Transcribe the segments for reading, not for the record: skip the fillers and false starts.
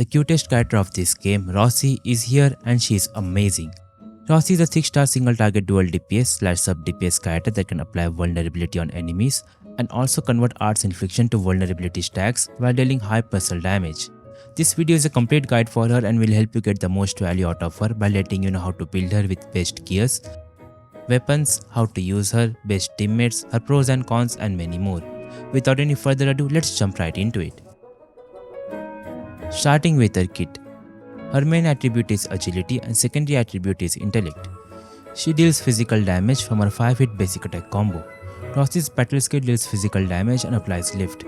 The cutest character of this game, Rossi, is here and she is amazing. Rossi is a 6-star single target dual DPS / sub DPS character that can apply vulnerability on enemies and also convert Arts Infliction to vulnerability stacks while dealing high personal damage. This video is a complete guide for her and will help you get the most value out of her by letting you know how to build her with best gears, weapons, how to use her, best teammates, her pros and cons and many more. Without any further ado, let's jump right into it. Starting with her kit. Her main attribute is agility and secondary attribute is intellect. She deals physical damage from her 5-hit basic attack combo. Rossi's battle skill deals physical damage and applies lift.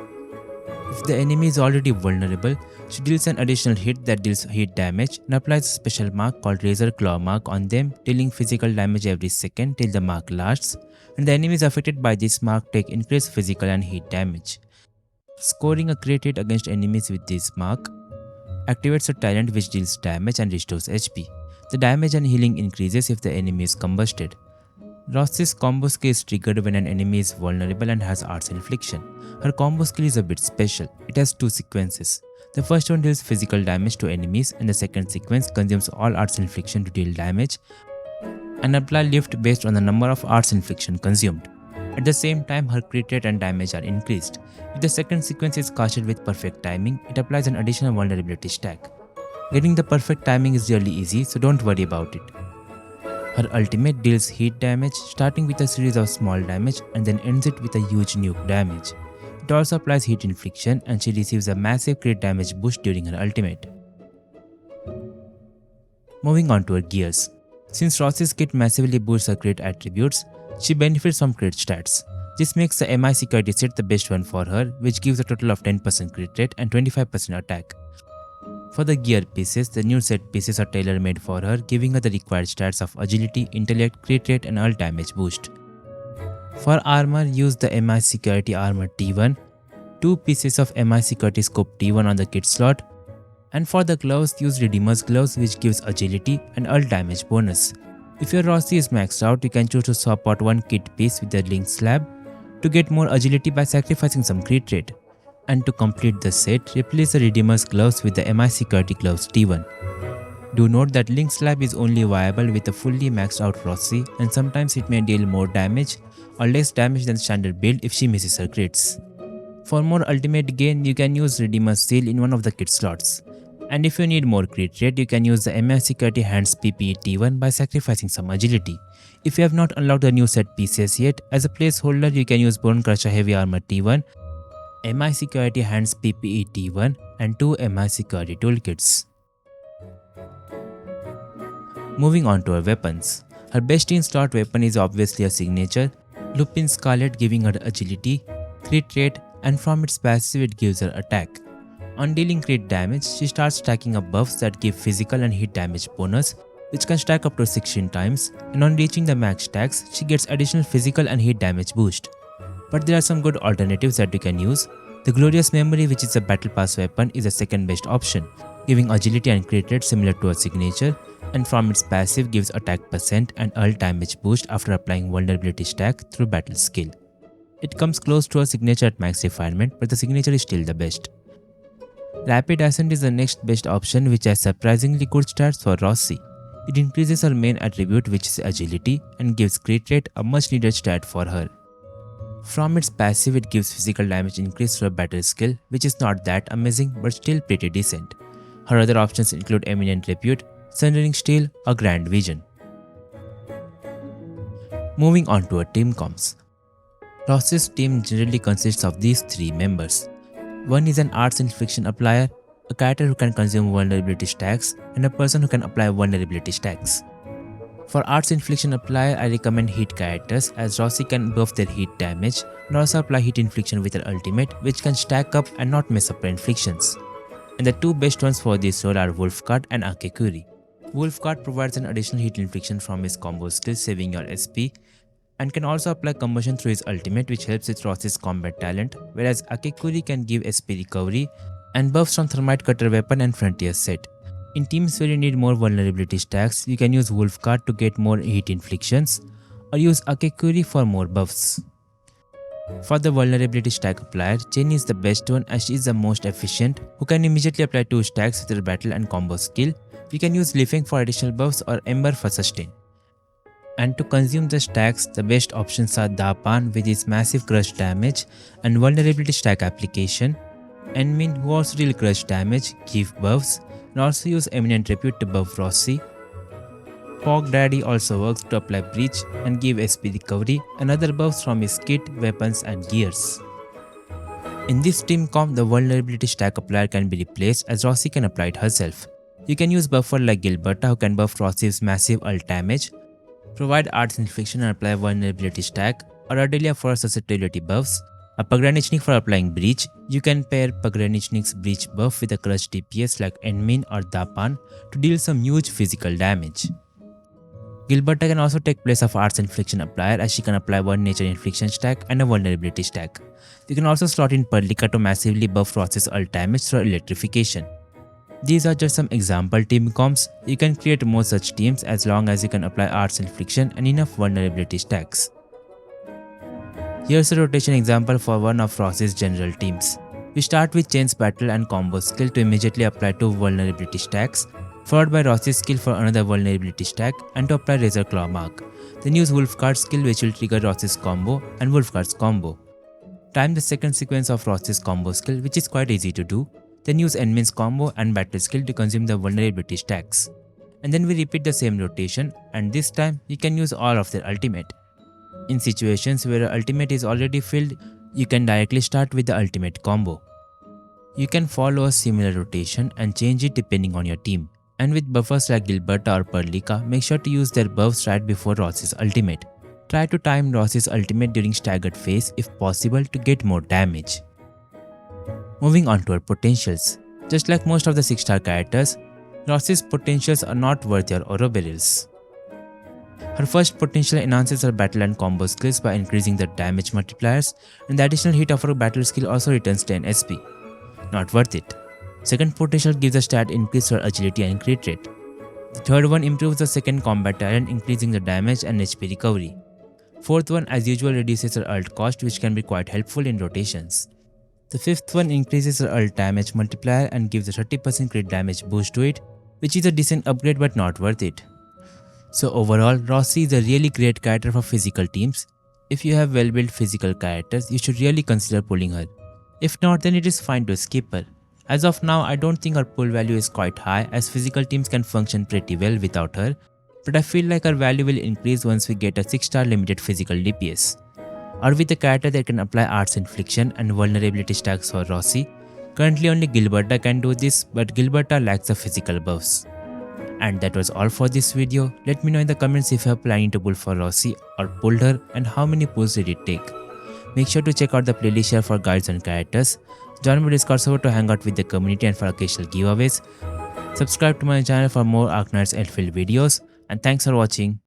If the enemy is already vulnerable, she deals an additional hit that deals hit damage and applies a special mark called Razor Claw mark on them, dealing physical damage every second till the mark lasts, and the enemies affected by this mark take increased physical and hit damage. Scoring a crit hit against enemies with this mark activates a talent which deals damage and restores HP. The damage and healing increases if the enemy is combusted. Rossi's combo skill is triggered when an enemy is vulnerable and has Arts Infliction. Her combo skill is a bit special. It has 2 sequences. The first one deals physical damage to enemies and the second sequence consumes all Arts Infliction to deal damage and apply lift based on the number of Arts Infliction consumed. At the same time, her crit rate and damage are increased. If the second sequence is casted with perfect timing, it applies an additional vulnerability stack. Getting the perfect timing is really easy, so don't worry about it. Her ultimate deals heat damage, starting with a series of small damage and then ends it with a huge nuke damage. It also applies heat infliction and she receives a massive crit damage boost during her ultimate. Moving on to her gears. Since Rossi's kit massively boosts her crit attributes, she benefits from crit stats. This makes the MI security set the best one for her, which gives a total of 10% crit rate and 25% attack. For the gear pieces, the new set pieces are tailor-made for her, giving her the required stats of agility, intellect, crit rate and ult damage boost. For armor, use the MI security armor T1, 2 pieces of MI security scope T1 on the kit slot, and for the gloves, use Redeemer's gloves which gives agility and ult damage bonus. If your Rossi is maxed out, you can choose to swap out one kit piece with the link slab to get more agility by sacrificing some crit rate. And to complete the set, replace the Redeemer's gloves with the MI security gloves T1. Do note that link slab is only viable with a fully maxed out Rossi and sometimes it may deal more damage or less damage than standard build if she misses her crits. For more ultimate gain, you can use Redeemer's seal in one of the kit slots. And if you need more crit rate, you can use the MI Security Hands PPE T1 by sacrificing some agility. If you have not unlocked the new set pieces yet, as a placeholder you can use Bone Crusher Heavy Armor T1, MI Security Hands PPE T1 and 2 MI Security Toolkits. Moving on to her weapons. Her best in slot weapon is obviously a signature, Lupin Scarlet, giving her agility, crit rate, and from its passive it gives her attack. On dealing crit damage, she starts stacking up buffs that give physical and hit damage bonus, which can stack up to 16 times, and on reaching the max stacks, she gets additional physical and hit damage boost. But there are some good alternatives that you can use. The Glorious Memory, which is a battle pass weapon, is the second best option, giving agility and crit rate similar to a signature, and from its passive gives attack percent and ult damage boost after applying vulnerability stack through battle skill. It comes close to a signature at max refinement, but the signature is still the best. Rapid Ascent is the next best option, which has surprisingly good stats for Rossi. It increases her main attribute, which is agility, and gives crit rate, a much needed stat for her. From its passive, it gives physical damage increase through a battle skill, which is not that amazing but still pretty decent. Her other options include Eminent Repute, Sundering Steel or Grand Vision. Moving on to her team comps. Rossi's team generally consists of these 3 members. One is an Arts Infliction applier, a character who can consume vulnerability stacks, and a person who can apply vulnerability stacks. For Arts Infliction applier, I recommend Heat characters, as Rossi can buff their heat damage and also apply Heat Infliction with her ultimate, which can stack up and not mess up her inflictions. And the 2 best ones for this role are Wolfguard and Akekuri. Wolfguard provides an additional Heat Infliction from his combo skill, saving your SP, and can also apply combustion through his ultimate, which helps with Rossi's combat talent, whereas Akekuri can give SP recovery and buffs from Thermite Cutter weapon and Frontier set. In teams where you need more vulnerability stacks, you can use Wolfguard to get more hit inflictions, or use Akekuri for more buffs. For the vulnerability stack applier, Jenny is the best one as she is the most efficient, who can immediately apply 2 stacks with her battle and combo skill. We can use Leafing for additional buffs or Ember for sustain. And to consume the stacks, the best options are Dapan with its massive crush damage and vulnerability stack application, Enmin who also deal crush damage, give buffs, and also use Eminent Repute to buff Rossi. Fog Daddy also works to apply Breach and give SP recovery and other buffs from his kit, weapons and gears. In this team comp, the vulnerability stack applier can be replaced as Rossi can apply it herself. You can use buffer like Gilberta who can buff Rossi's massive ult damage, provide Arts Infliction and apply vulnerability stack, or Adelia for susceptibility buffs, a Pogranichnik for applying Breach. You can pair Pogranichnik's Breach buff with a crush DPS like Enmin or Dapan to deal some huge physical damage. Gilberta can also take place of Arts Infliction applier as she can apply one nature infliction stack and a vulnerability stack. You can also slot in Perlica to massively buff Ross's ult damage through electrification. These are just some example team comps. You can create more such teams as long as you can apply Arts Infliction and enough vulnerability stacks. Here's a rotation example for one of Ross's general teams. We start with Chain's battle and combo skill to immediately apply 2 vulnerability stacks, followed by Rossi's skill for another vulnerability stack and to apply Razor Claw Mark. Then use Wolfguard's skill which will trigger Rossi's combo and Wolfguard's combo. Time the second sequence of Rossi's combo skill, which is quite easy to do. Then use Enmin's combo and battle skill to consume the vulnerability stacks. And then we repeat the same rotation, and this time you can use all of their ultimate. In situations where your ultimate is already filled, you can directly start with the ultimate combo. You can follow a similar rotation and change it depending on your team. And with buffers like Gilberta or Perlica, make sure to use their buffs right before Rossi's ultimate. Try to time Rossi's ultimate during staggered phase if possible to get more damage. Moving on to her potentials. Just like most of the 6-star characters, Rossi's potentials are not worth your Ouroboros. Her first potential enhances her battle and combo skills by increasing the damage multipliers, and the additional hit of her battle skill also returns 10 SP. Not worth it. Second potential gives a stat increase for agility and crit rate. The third one improves the second combat talent, increasing the damage and HP recovery. Fourth one as usual reduces her ult cost, which can be quite helpful in rotations. The fifth one increases her ult damage multiplier and gives a 30% crit damage boost to it, which is a decent upgrade but not worth it. So overall, Rossi is a really great character for physical teams. If you have well-built physical characters, you should really consider pulling her. If not, then it is fine to skip her. As of now, I don't think her pull value is quite high as physical teams can function pretty well without her, but I feel like her value will increase once we get a 6-star limited physical DPS. Or with a character that can apply Arts Infliction and vulnerability stacks for Rossi. Currently only Gilberta can do this, but Gilberta lacks the physical buffs. And that was all for this video. Let me know in the comments if you are planning to pull for Rossi or pulled her and how many pulls did it take. Make sure to check out the playlist here for guides on characters. Join my Discord server to hang out with the community and for occasional giveaways. Subscribe to my channel for more Arknights Endfield videos, and thanks for watching.